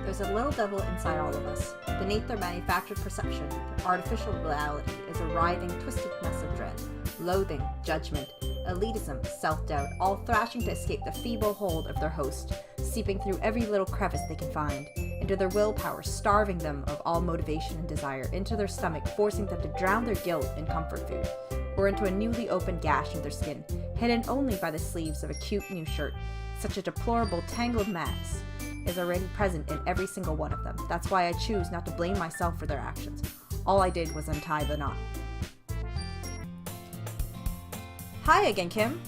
There's a little devil inside all of us. Beneath their manufactured perception, their artificial reality is a writhing, twisted mess of dread, loathing, judgment, elitism, self-doubt, all thrashing to escape the feeble hold of their host, seeping through every little crevice they can find, into their willpower, starving them of all motivation and desire, into their stomach, forcing them to drown their guilt in comfort food, or into a newly opened gash in their skin, hidden only by the sleeves of a cute new shirt. Such a deplorable, tangled mass is already present in every single one of them. That's why I choose not to blame myself for their actions. All I did was untie the knot. Hi again, Kim.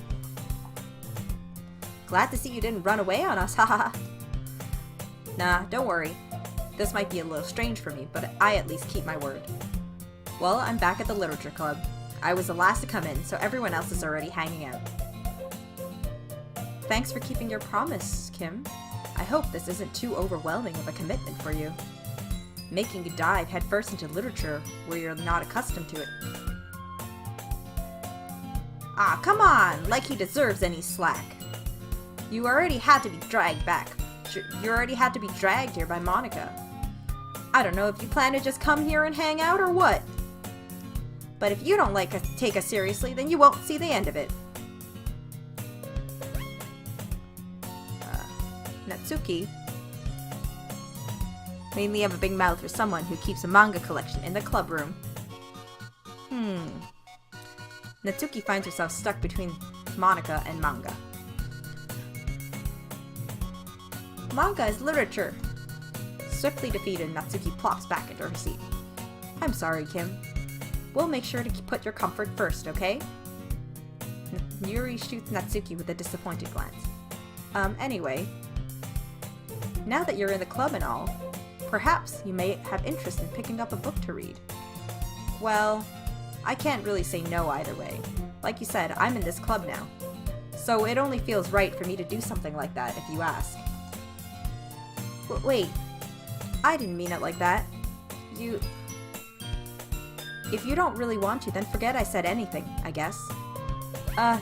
Glad to see you didn't run away on us, haha. Nah, don't worry. This might be a little strange for me, but I at least keep my word. Well, I'm back at the literature club. I was the last to come in, so everyone else is already hanging out. Thanks for keeping your promise, Kim. I hope this isn't too overwhelming of a commitment for you. Making you dive headfirst into literature where you're not accustomed to it. Ah, come on! Like he deserves any slack. You already had to be dragged back. You already had to be dragged here by Monica. I don't know if you plan to just come here and hang out or what. But if you don't take us seriously, then you won't see the end of it. Natsuki. Mainly have a big mouth for someone who keeps a manga collection in the club room. Natsuki finds herself stuck between Monica and manga. Manga is literature. Swiftly defeated, Natsuki plops back into her seat. I'm sorry, Kim. We'll make sure to put your comfort first, okay? Yuri shoots Natsuki with a disappointed glance. Anyway, now that you're in the club and all, perhaps you may have interest in picking up a book to read. Well, I can't really say no either way. Like you said, I'm in this club now. So it only feels right for me to do something like that if you ask. Wait, I didn't mean it like that. If you don't really want to, then forget I said anything, I guess.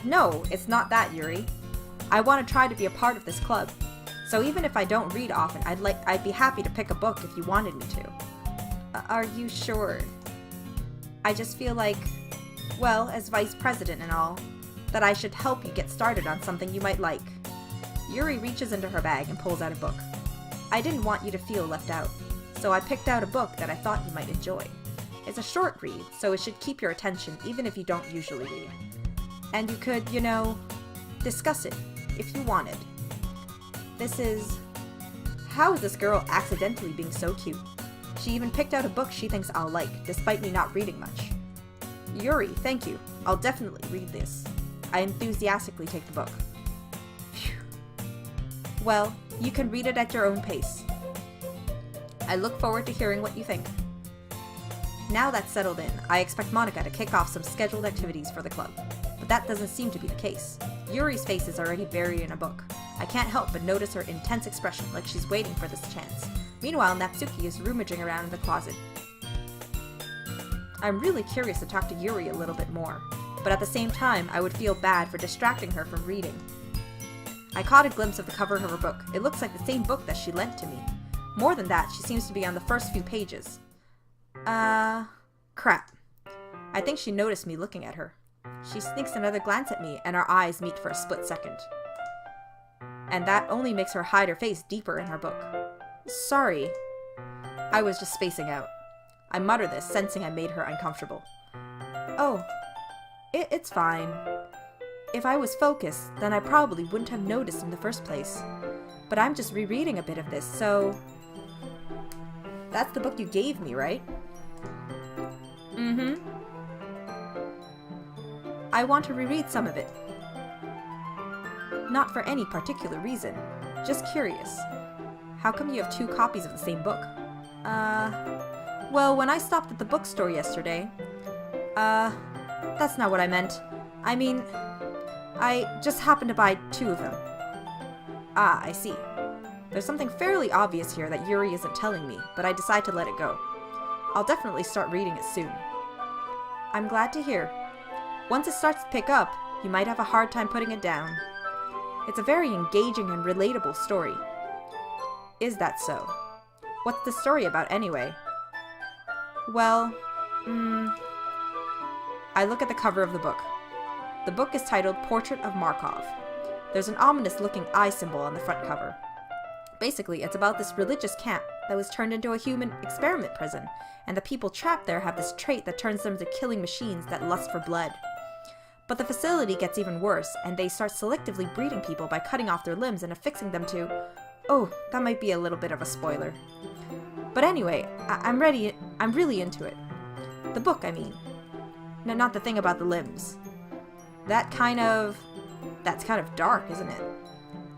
No, it's not that, Yuri. I want to try to be a part of this club. So even if I don't read often, I'd be happy to pick a book if you wanted me to. Are you sure? I just feel like, well, as vice president and all, that I should help you get started on something you might like. Yuri reaches into her bag and pulls out a book. I didn't want you to feel left out, so I picked out a book that I thought you might enjoy. It's a short read, so it should keep your attention even if you don't usually read. And you could, discuss it, if you wanted. This is... How is this girl accidentally being so cute? She even picked out a book she thinks I'll like, despite me not reading much. Yuri, thank you. I'll definitely read this. I enthusiastically take the book. Phew. Well, you can read it at your own pace. I look forward to hearing what you think. Now that's settled in, I expect Monica to kick off some scheduled activities for the club. But that doesn't seem to be the case. Yuri's face is already buried in a book. I can't help but notice her intense expression, like she's waiting for this chance. Meanwhile, Natsuki is rummaging around in the closet. I'm really curious to talk to Yuri a little bit more, but at the same time, I would feel bad for distracting her from reading. I caught a glimpse of the cover of her book. It looks like the same book that she lent to me. More than that, she seems to be on the first few pages. Crap. I think she noticed me looking at her. She sneaks another glance at me, and our eyes meet for a split second. And that only makes her hide her face deeper in her book. Sorry. I was just spacing out. I mutter this, sensing I made her uncomfortable. Oh, it's fine. If I was focused, then I probably wouldn't have noticed in the first place. But I'm just rereading a bit of this, so... That's the book you gave me, right? Mm-hmm. I want to reread some of it. Not for any particular reason. Just curious. How come you have 2 copies of the same book? Well, when I stopped at the bookstore yesterday... That's not what I meant. I mean, I just happened to buy 2 of them. Ah, I see. There's something fairly obvious here that Yuri isn't telling me, but I decide to let it go. I'll definitely start reading it soon. I'm glad to hear. Once it starts to pick up, you might have a hard time putting it down. It's a very engaging and relatable story. Is that so? What's the story about anyway? Well, I look at the cover of the book. The book is titled Portrait of Markov. There's an ominous-looking eye symbol on the front cover. Basically, it's about this religious camp that was turned into a human experiment prison, and the people trapped there have this trait that turns them into killing machines that lust for blood. But the facility gets even worse, and they start selectively breeding people by cutting off their limbs and affixing them to... Oh, that might be a little bit of a spoiler. But anyway, I'm really into it. The book, I mean. No, not the thing about the limbs. That's kind of dark, isn't it?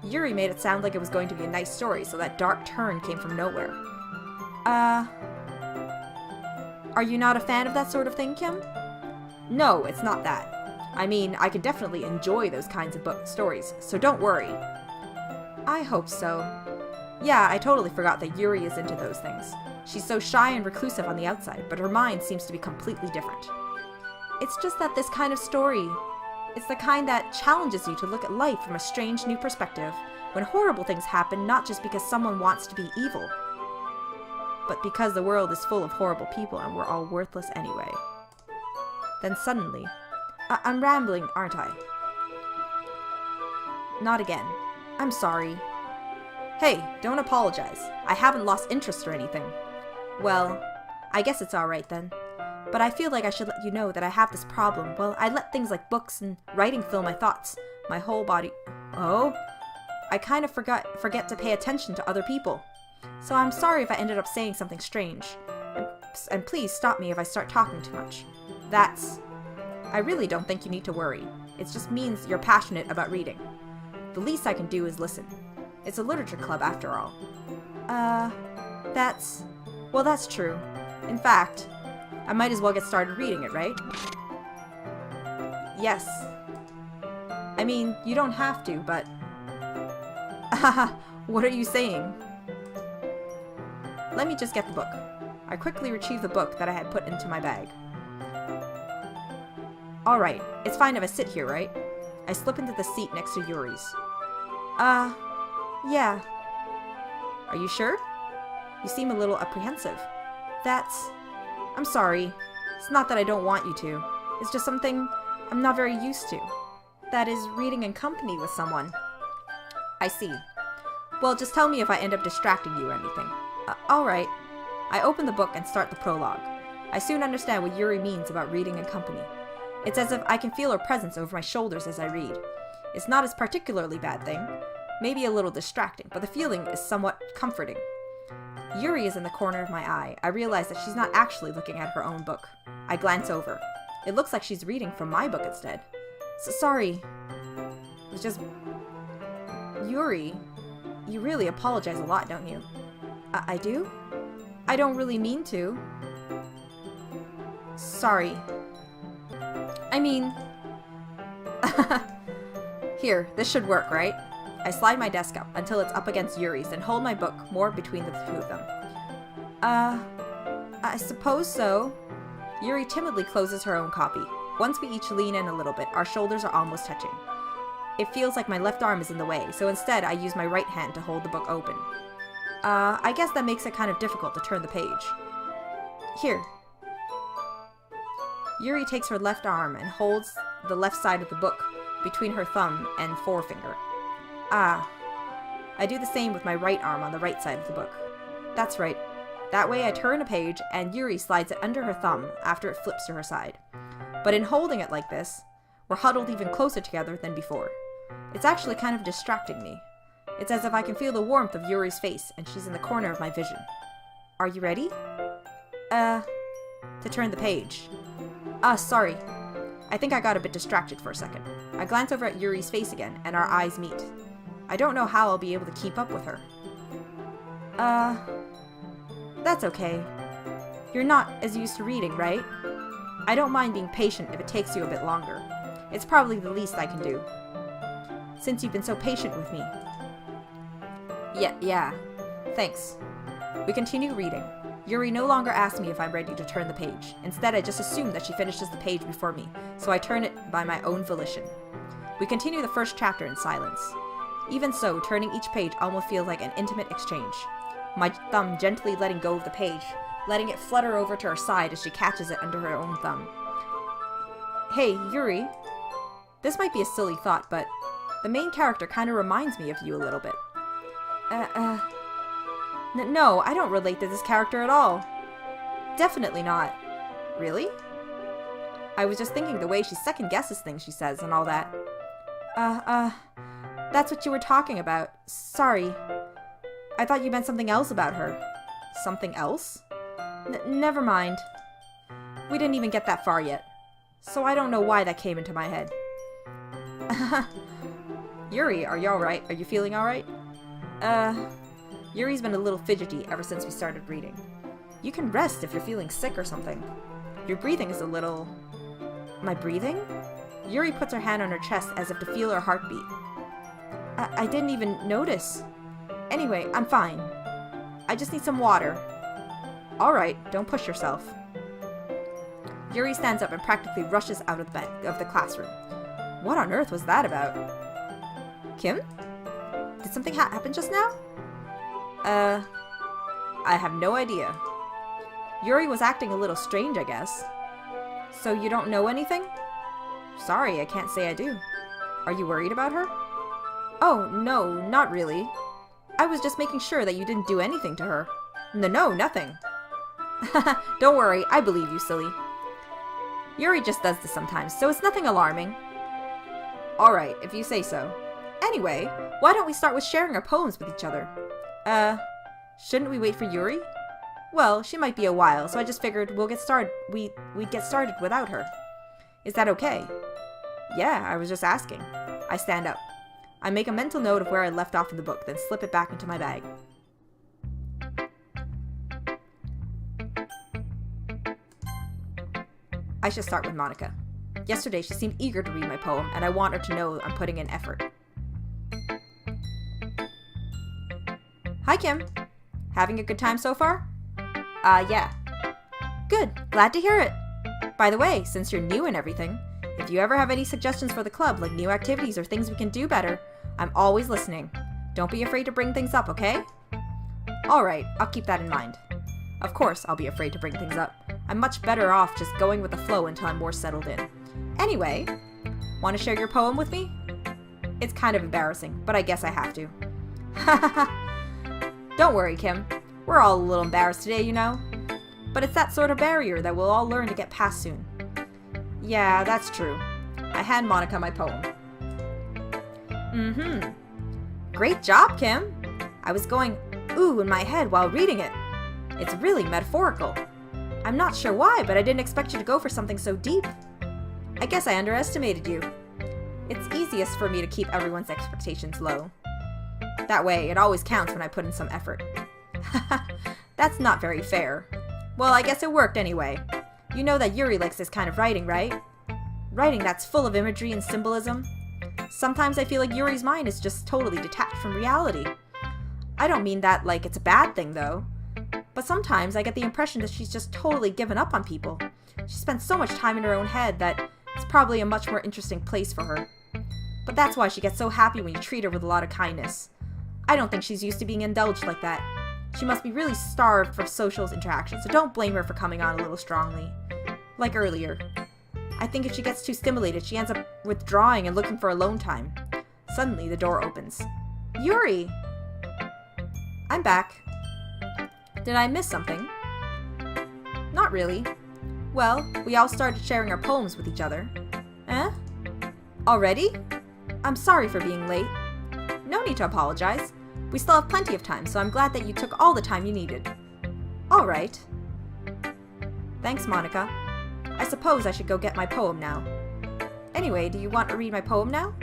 Yuri made it sound like it was going to be a nice story, so that dark turn came from nowhere. Are you not a fan of that sort of thing, Kim? No, it's not that. I mean, I can definitely enjoy those kinds of stories, so don't worry. I hope so. Yeah, I totally forgot that Yuri is into those things. She's so shy and reclusive on the outside, but her mind seems to be completely different. It's just that this kind of story, it's the kind that challenges you to look at life from a strange new perspective, when horrible things happen not just because someone wants to be evil, but because the world is full of horrible people and we're all worthless anyway. Then suddenly, I'm rambling, aren't I? Not again. I'm sorry. Hey, don't apologize. I haven't lost interest or anything. Well, I guess it's alright then. But I feel like I should let you know that I have this problem. Well, I let things like books and writing fill my thoughts. My whole body... Oh? I kind of forget to pay attention to other people. So I'm sorry if I ended up saying something strange. And please stop me if I start talking too much. I really don't think you need to worry. It just means you're passionate about reading. The least I can do is listen. It's a literature club after all. Well, that's true. In fact, I might as well get started reading it, right? Yes. I mean, you don't have to, but... What are you saying? Let me just get the book. I quickly retrieved the book that I had put into my bag. Alright, it's fine if I sit here, right? I slip into the seat next to Yuri's. Yeah. Are you sure? You seem a little apprehensive. I'm sorry. It's not that I don't want you to. It's just something I'm not very used to. That is, reading in company with someone. I see. Well, just tell me if I end up distracting you or anything. Alright. I open the book and start the prologue. I soon understand what Yuri means about reading in company. It's as if I can feel her presence over my shoulders as I read. It's not a particularly bad thing. Maybe a little distracting, but the feeling is somewhat comforting. Yuri is in the corner of my eye. I realize that she's not actually looking at her own book. I glance over. It looks like she's reading from my book instead. Sorry. It's just... Yuri, you really apologize a lot, don't you? I do? I don't really mean to. Sorry. I mean... Here, this should work, right? I slide my desk up until it's up against Yuri's and hold my book more between the two of them. I suppose so. Yuri timidly closes her own copy. Once we each lean in a little bit, our shoulders are almost touching. It feels like my left arm is in the way, so instead I use my right hand to hold the book open. I guess that makes it kind of difficult to turn the page. Here. Yuri takes her left arm and holds the left side of the book between her thumb and forefinger. I do the same with my right arm on the right side of the book. That's right. That way I turn a page and Yuri slides it under her thumb after it flips to her side. But in holding it like this, we're huddled even closer together than before. It's actually kind of distracting me. It's as if I can feel the warmth of Yuri's face and she's in the corner of my vision. Are you ready? To turn the page. Sorry. I think I got a bit distracted for a second. I glance over at Yuri's face again and our eyes meet. I don't know how I'll be able to keep up with her. That's okay. You're not as used to reading, right? I don't mind being patient if it takes you a bit longer. It's probably the least I can do. Since you've been so patient with me. Yeah. Thanks. We continue reading. Yuri no longer asks me if I'm ready to turn the page. Instead, I just assume that she finishes the page before me, so I turn it by my own volition. We continue the first chapter in silence. Even so, turning each page almost feels like an intimate exchange. my thumb gently letting go of the page, letting it flutter over to her side as she catches it under her own thumb. Hey, Yuri. This might be a silly thought, but the main character kind of reminds me of you a little bit. No, I don't relate to this character at all. Definitely not. Really? I was just thinking the way she second guesses things she says and all that. That's what you were talking about. Sorry. I thought you meant something else about her. Something else? Never mind. We didn't even get that far yet. So I don't know why that came into my head. Yuri, are you alright? Are you feeling alright? Yuri's been a little fidgety ever since we started reading. You can rest if you're feeling sick or something. Your breathing is a little... My breathing? Yuri puts her hand on her chest as if to feel her heartbeat. I didn't even notice. Anyway, I'm fine. I just need some water. Alright, don't push yourself. Yuri stands up and practically rushes out of the classroom. What on earth was that about? Kim? Did something happen just now? I have no idea. Yuri was acting a little strange, I guess. So you don't know anything? Sorry, I can't say I do. Are you worried about her? Oh, no, not really. I was just making sure that you didn't do anything to her. No, nothing. Don't worry, I believe you, silly. Yuri just does this sometimes, so it's nothing alarming. Alright, if you say so. Anyway, why don't we start with sharing our poems with each other? Shouldn't we wait for Yuri? Well, she might be a while, so I just figured we'd get started without her. Is that okay? Yeah, I was just asking. I stand up. I make a mental note of where I left off in the book, then slip it back into my bag. I should start with Monica. Yesterday she seemed eager to read my poem, and I want her to know I'm putting in effort. Hi, Kim. Having a good time so far? Yeah. Good. Glad to hear it. By the way, since you're new and everything, if you ever have any suggestions for the club, like new activities or things we can do better, I'm always listening. Don't be afraid to bring things up, okay? Alright, I'll keep that in mind. Of course, I'll be afraid to bring things up. I'm much better off just going with the flow until I'm more settled in. Anyway, want to share your poem with me? It's kind of embarrassing, but I guess I have to. Don't worry, Kim. We're all a little embarrassed today, you know? But it's that sort of barrier that we'll all learn to get past soon. Yeah, that's true. I hand Monica my poem. Great job, Kim! I was going ooh in my head while reading it. It's really metaphorical. I'm not sure why, but I didn't expect you to go for something so deep. I guess I underestimated you. It's easiest for me to keep everyone's expectations low. That way, it always counts when I put in some effort. That's not very fair. Well, I guess it worked anyway. You know that Yuri likes this kind of writing, right? Writing that's full of imagery and symbolism. Sometimes I feel like Yuri's mind is just totally detached from reality. I don't mean that like it's a bad thing, though. But sometimes I get the impression that she's just totally given up on people. She spends so much time in her own head that it's probably a much more interesting place for her. But that's why she gets so happy when you treat her with a lot of kindness. I don't think she's used to being indulged like that. She must be really starved for social interaction, so don't blame her for coming on a little strongly. Like earlier. I think if she gets too stimulated, she ends up withdrawing and looking for alone time. Suddenly, the door opens. Yuri! I'm back. Did I miss something? Not really. Well, we all started sharing our poems with each other. Eh? Already? I'm sorry for being late. No need to apologize. We still have plenty of time, so I'm glad that you took all the time you needed. Alright. Thanks, Monica. I suppose I should go get my poem now. Anyway, do you want to read my poem now?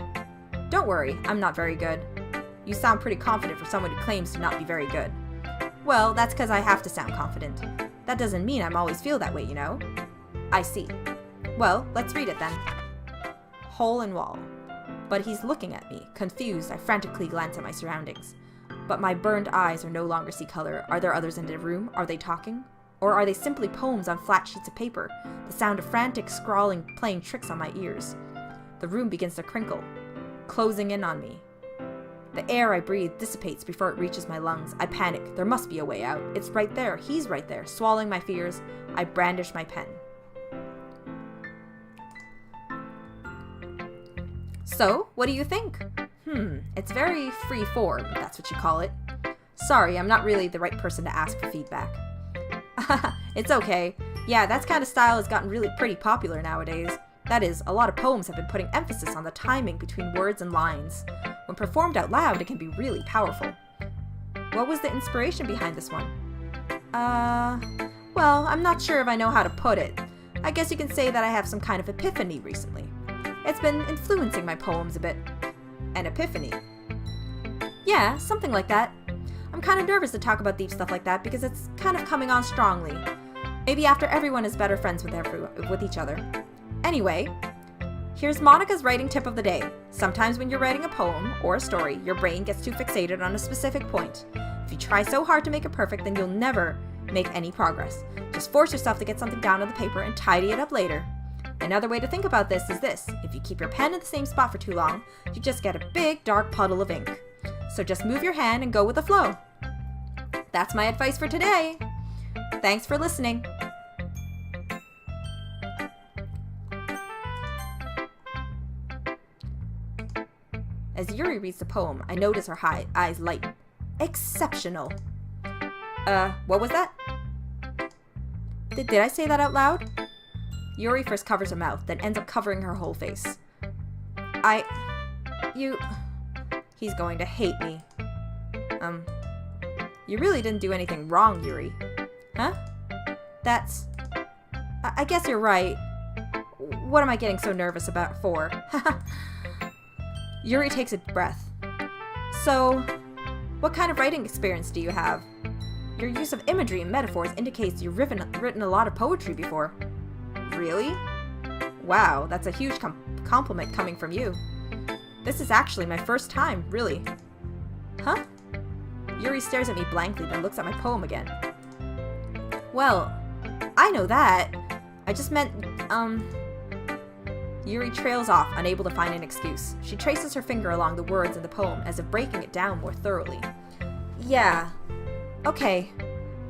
Don't worry, I'm not very good. You sound pretty confident for someone who claims to not be very good. Well, that's because I have to sound confident. That doesn't mean I'm always feel that way, you know? I see. Well, let's read it then. Hole in wall. But he's looking at me. Confused, I frantically glance at my surroundings. But my burned eyes are no longer see color. Are there others in the room? Are they talking? Or are they simply poems on flat sheets of paper? The sound of frantic scrawling playing tricks on my ears. The room begins to crinkle, closing in on me. The air I breathe dissipates before it reaches my lungs. I panic. There must be a way out. It's right there. He's right there. Swallowing my fears, I brandish my pen. So, what do you think? It's very free form, that's what you call it. Sorry, I'm not really the right person to ask for feedback. It's okay. Yeah, that kind of style has gotten really pretty popular nowadays. That is, a lot of poems have been putting emphasis on the timing between words and lines. When performed out loud, it can be really powerful. What was the inspiration behind this one? Well, I'm not sure if I know how to put it. I guess you can say that I have some kind of epiphany recently. It's been influencing my poems a bit. An epiphany? Yeah, something like that. I'm kind of nervous to talk about deep stuff like that because it's kind of coming on strongly. Maybe after everyone is better friends with each other. Anyway, here's Monica's writing tip of the day. Sometimes when you're writing a poem or a story, your brain gets too fixated on a specific point. If you try so hard to make it perfect, then you'll never make any progress. Just force yourself to get something down on the paper and tidy it up later. Another way to think about this is this. If you keep your pen in the same spot for too long, you just get a big dark puddle of ink. So just move your hand and go with the flow. That's my advice for today. Thanks for listening. As Yuri reads the poem, I notice her eyes lighten. Exceptional. What was that? Did I say that out loud? Yuri first covers her mouth, then ends up covering her whole face. He's going to hate me. You really didn't do anything wrong, Yuri. Huh? I guess you're right. What am I getting so nervous about for? Yuri takes a breath. So, what kind of writing experience do you have? Your use of imagery and metaphors indicates you've written a lot of poetry before. Really? Wow, that's a huge compliment coming from you. This is actually my first time, really. Huh? Yuri stares at me blankly, then looks at my poem again. Well, I know that. I just meant, Yuri trails off, unable to find an excuse. She traces her finger along the words in the poem as if breaking it down more thoroughly. Yeah. Okay.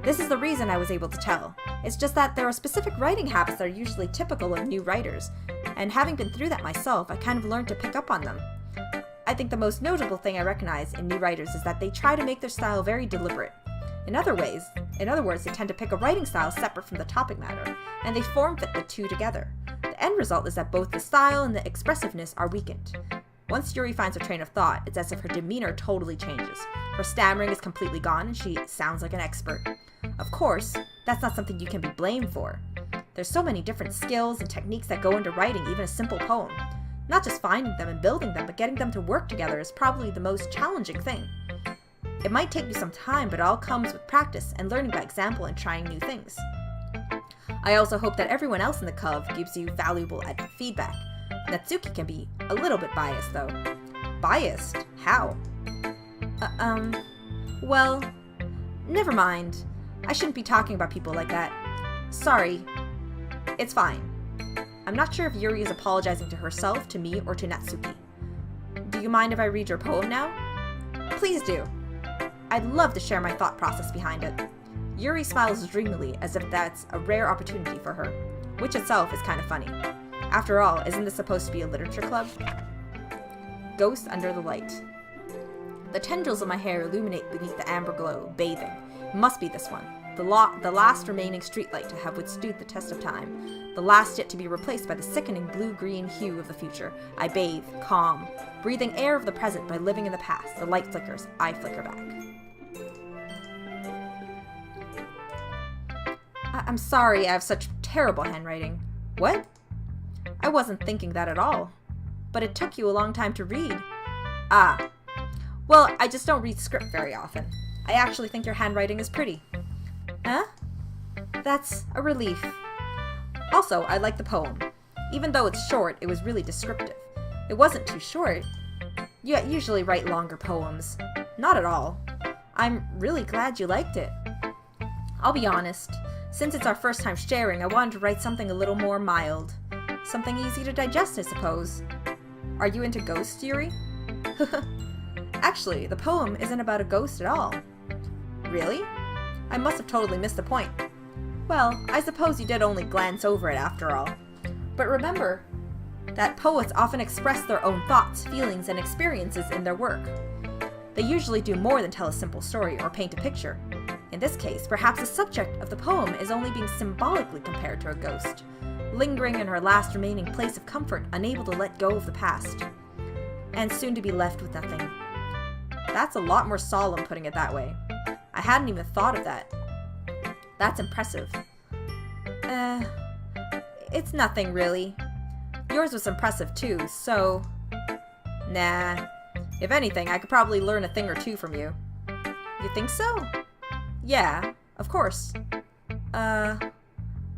This is the reason I was able to tell. It's just that there are specific writing habits that are usually typical of new writers, and having been through that myself, I kind of learned to pick up on them. I think the most notable thing I recognize in new writers is that they try to make their style very deliberate. In other words, they tend to pick a writing style separate from the topic matter, and they form-fit the two together. The end result is that both the style and the expressiveness are weakened. Once Yuri finds her train of thought, it's as if her demeanor totally changes. Her stammering is completely gone, and she sounds like an expert. Of course, that's not something you can be blamed for. There's so many different skills and techniques that go into writing even a simple poem. Not just finding them and building them, but getting them to work together is probably the most challenging thing. It might take you some time, but it all comes with practice and learning by example and trying new things. I also hope that everyone else in the club gives you valuable feedback. Natsuki can be a little bit biased, though. Biased? How? Well, never mind. I shouldn't be talking about people like that. Sorry. It's fine. I'm not sure if Yuri is apologizing to herself, to me, or to Natsuki. Do you mind if I read your poem now? Please do. I'd love to share my thought process behind it. Yuri smiles dreamily as if that's a rare opportunity for her, which itself is kind of funny. After all, isn't this supposed to be a literature club? Ghost under the light. The tendrils of my hair illuminate beneath the amber glow, bathing. It must be this one. The last remaining streetlight to have withstood the test of time. The last yet to be replaced by the sickening blue-green hue of the future. I bathe, calm, breathing air of the present by living in the past. The light flickers, I flicker back. I'm sorry I have such terrible handwriting. What? I wasn't thinking that at all. But it took you a long time to read. Ah. Well, I just don't read script very often. I actually think your handwriting is pretty. Huh? That's a relief. Also, I like the poem. Even though it's short, it was really descriptive. It wasn't too short. You usually write longer poems. Not at all. I'm really glad you liked it. I'll be honest. Since it's our first time sharing, I wanted to write something a little more mild. Something easy to digest, I suppose. Are you into ghosts, Yuri? Actually, the poem isn't about a ghost at all. Really? I must have totally missed the point. Well, I suppose you did only glance over it after all. But remember that poets often express their own thoughts, feelings, and experiences in their work. They usually do more than tell a simple story or paint a picture. In this case, perhaps the subject of the poem is only being symbolically compared to a ghost, lingering in her last remaining place of comfort, unable to let go of the past, and soon to be left with nothing. That's a lot more solemn putting it that way. I hadn't even thought of that. That's impressive. It's nothing really. Yours was impressive too, so... Nah. If anything, I could probably learn a thing or two from you. You think so? Yeah, of course.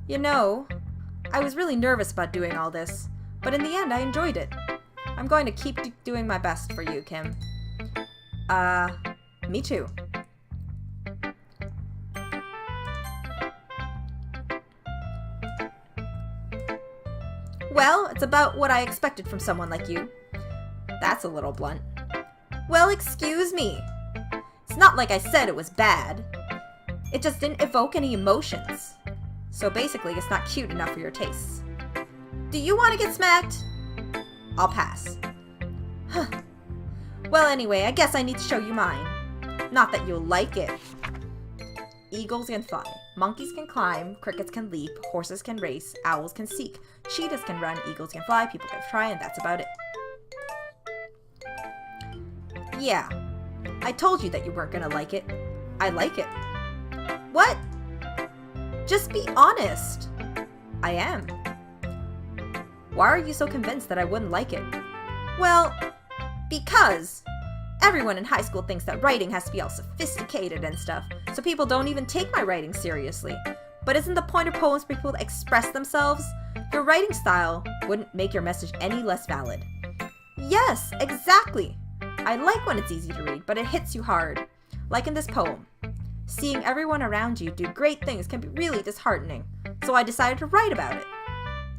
You know, I was really nervous about doing all this, but in the end I enjoyed it. I'm going to keep doing my best for you, Kim. Me too. Well, it's about what I expected from someone like you. That's a little blunt. Well, excuse me. It's not like I said it was bad. It just didn't evoke any emotions. So basically, it's not cute enough for your tastes. Do you want to get smacked? I'll pass. Huh. Well, anyway, I guess I need to show you mine. Not that you'll like it. Eagles can fly, monkeys can climb, crickets can leap, horses can race, owls can seek, cheetahs can run, eagles can fly, people can try, and that's about it. Yeah, I told you that you weren't gonna like it. I like it. What? Just be honest. I am. Why are you so convinced that I wouldn't like it? Well, because everyone in high school thinks that writing has to be all sophisticated and stuff, so people don't even take my writing seriously. But isn't the point of poems for people to express themselves? Your writing style wouldn't make your message any less valid. Yes, exactly. I like when it's easy to read, but it hits you hard. Like in this poem. Seeing everyone around you do great things can be really disheartening, so I decided to write about it.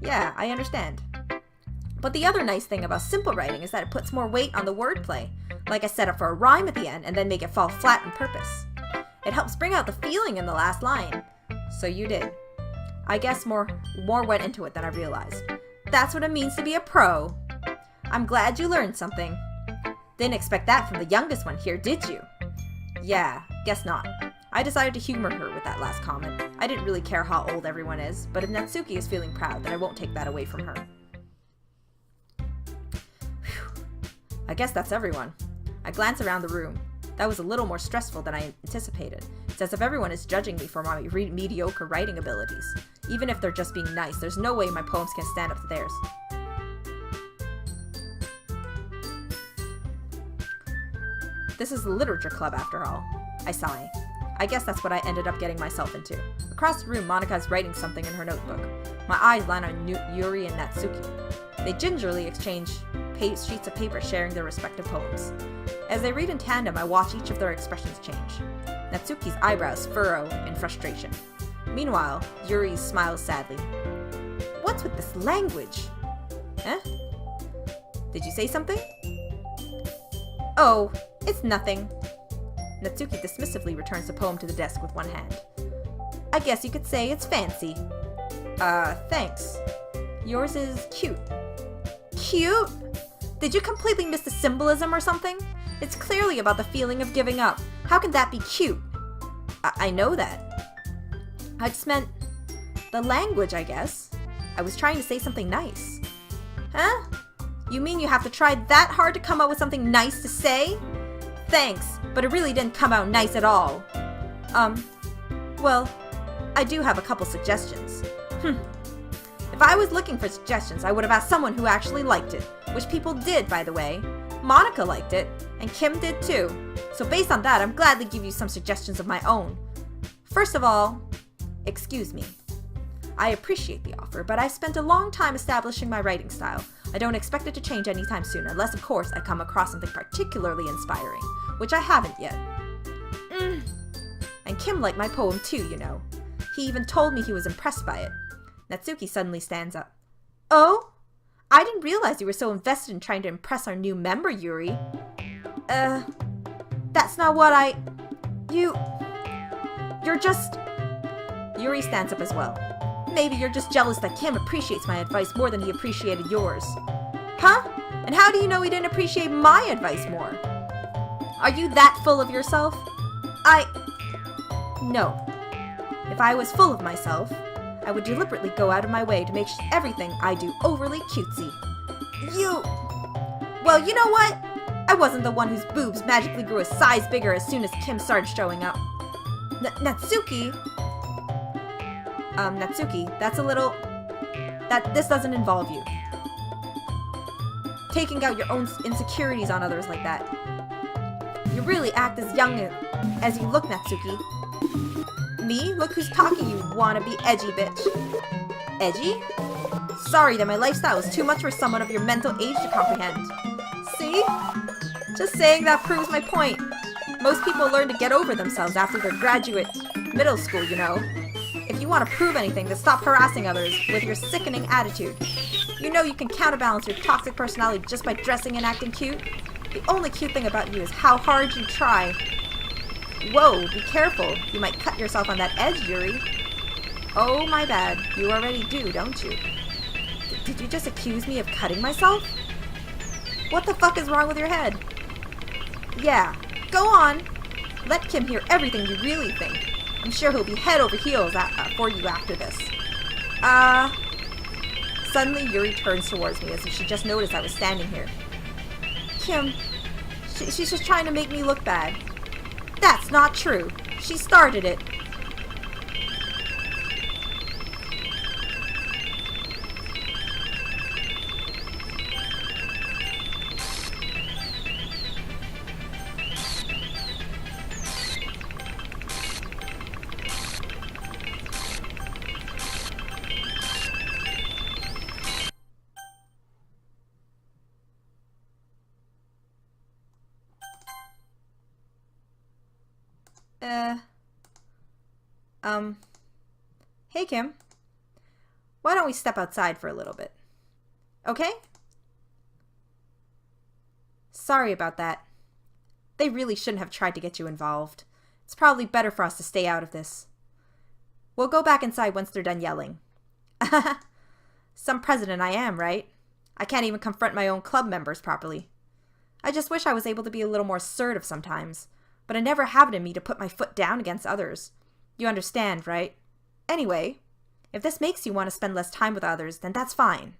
Yeah, I understand. But the other nice thing about simple writing is that it puts more weight on the wordplay. Like I set up for a rhyme at the end and then make it fall flat on purpose. It helps bring out the feeling in the last line. So you did. I guess more went into it than I realized. That's what it means to be a pro. I'm glad you learned something. Didn't expect that from the youngest one here, did you? Yeah, guess not. I decided to humor her with that last comment. I didn't really care how old everyone is, but if Natsuki is feeling proud, then I won't take that away from her. Whew. I guess that's everyone. I glance around the room. That was a little more stressful than I anticipated. It's as if everyone is judging me for my mediocre writing abilities. Even if they're just being nice, there's no way my poems can stand up to theirs. This is the literature club after all. I sigh. I guess that's what I ended up getting myself into. Across the room, Monika is writing something in her notebook. My eyes land on Yuri and Natsuki. They gingerly exchange sheets of paper sharing their respective poems. As they read in tandem, I watch each of their expressions change. Natsuki's eyebrows furrow in frustration. Meanwhile, Yuri smiles sadly. What's with this language? Eh? Did you say something? Oh, it's nothing. Natsuki dismissively returns the poem to the desk with one hand. I guess you could say it's fancy. Thanks. Yours is cute. Cute? Did you completely miss the symbolism or something? It's clearly about the feeling of giving up. How can that be cute? I know that. I just meant the language, I guess. I was trying to say something nice. Huh? You mean you have to try that hard to come up with something nice to say? Thanks, but it really didn't come out nice at all. Well, I do have a couple suggestions. If I was looking for suggestions, I would have asked someone who actually liked it, which people did, by the way. Monika liked it, and Kim did too. So based on that, I'm glad to give you some suggestions of my own. First of all, excuse me. I appreciate the offer, but I've spent a long time establishing my writing style. I don't expect it to change anytime soon, unless of course I come across something particularly inspiring, which I haven't yet. And Kim liked my poem too, you know. He even told me he was impressed by it. Natsuki suddenly stands up. Oh? I didn't realize you were so invested in trying to impress our new member, Yuri. That's not what You're just... Yuri stands up as well. Maybe you're just jealous that Kim appreciates my advice more than he appreciated yours. Huh? And how do you know he didn't appreciate my advice more? Are you that full of yourself? No. If I was full of myself, I would deliberately go out of my way to make everything I do overly cutesy. Well, you know what? I wasn't the one whose boobs magically grew a size bigger as soon as Kim started showing up. Natsuki? Natsuki, that's a little... This doesn't involve you. Taking out your own insecurities on others like that. You really act as young as you look, Natsuki. Me? Look who's talking, you wannabe edgy bitch. Edgy? Sorry that my lifestyle is too much for someone of your mental age to comprehend. See? Just saying that proves my point. Most people learn to get over themselves after their graduate middle school, you know. If you want to prove anything, then stop harassing others with your sickening attitude. You know you can counterbalance your toxic personality just by dressing and acting cute. The only cute thing about you is how hard you try. Whoa, be careful. You might cut yourself on that edge, Yuri. Oh, my bad. You already do, don't you? Did you just accuse me of cutting myself? What the fuck is wrong with your head? Yeah, go on. Let Kim hear everything you really think. I'm sure he'll be head over heels for you after this. Suddenly, Yuri turns towards me as if she just noticed I was standing here. Kim, she's just trying to make me look bad. That's not true. She started it. Hey, Kim. Why don't we step outside for a little bit? Okay? Sorry about that. They really shouldn't have tried to get you involved. It's probably better for us to stay out of this. We'll go back inside once they're done yelling. Some president I am, right? I can't even confront my own club members properly. I just wish I was able to be a little more assertive sometimes, but I never have it in me to put my foot down against others. You understand, right? Anyway, if this makes you want to spend less time with others, then that's fine.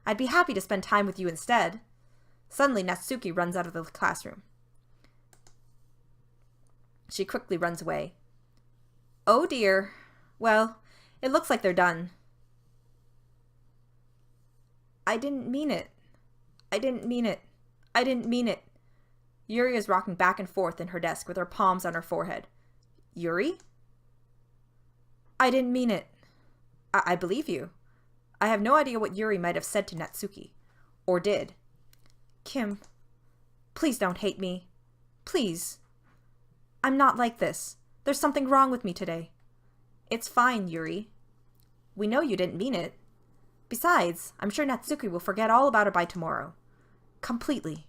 I'd be happy to spend time with you instead. Suddenly, Natsuki runs out of the classroom. She quickly runs away. Oh dear. Well, it looks like they're done. I didn't mean it. I didn't mean it. I didn't mean it. Yuri is rocking back and forth in her desk with her palms on her forehead. Yuri? I didn't mean it. I believe you. I have no idea what Yuri might have said to Natsuki. Or did. Kim, please don't hate me. Please. I'm not like this. There's something wrong with me today. It's fine, Yuri. We know you didn't mean it. Besides, I'm sure Natsuki will forget all about it by tomorrow. Completely.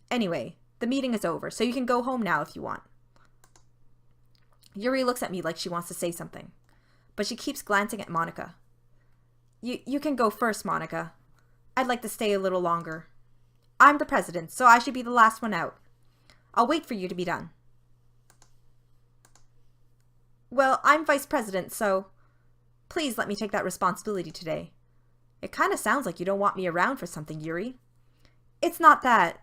Anyway, the meeting is over, so you can go home now if you want. Yuri looks at me like she wants to say something, but she keeps glancing at Monika. You can go first, Monika. I'd like to stay a little longer. I'm the president, so I should be the last one out. I'll wait for you to be done. Well, I'm vice president, so please let me take that responsibility today. It kind of sounds like you don't want me around for something, Yuri. It's not that.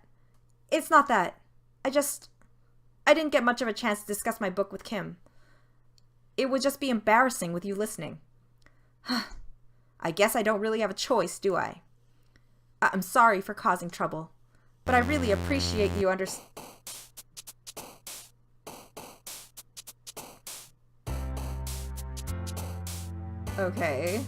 It's not that. I didn't get much of a chance to discuss my book with Kim. It would just be embarrassing with you listening. I guess I don't really have a choice, do I? I'm sorry for causing trouble, but I really appreciate you Okay.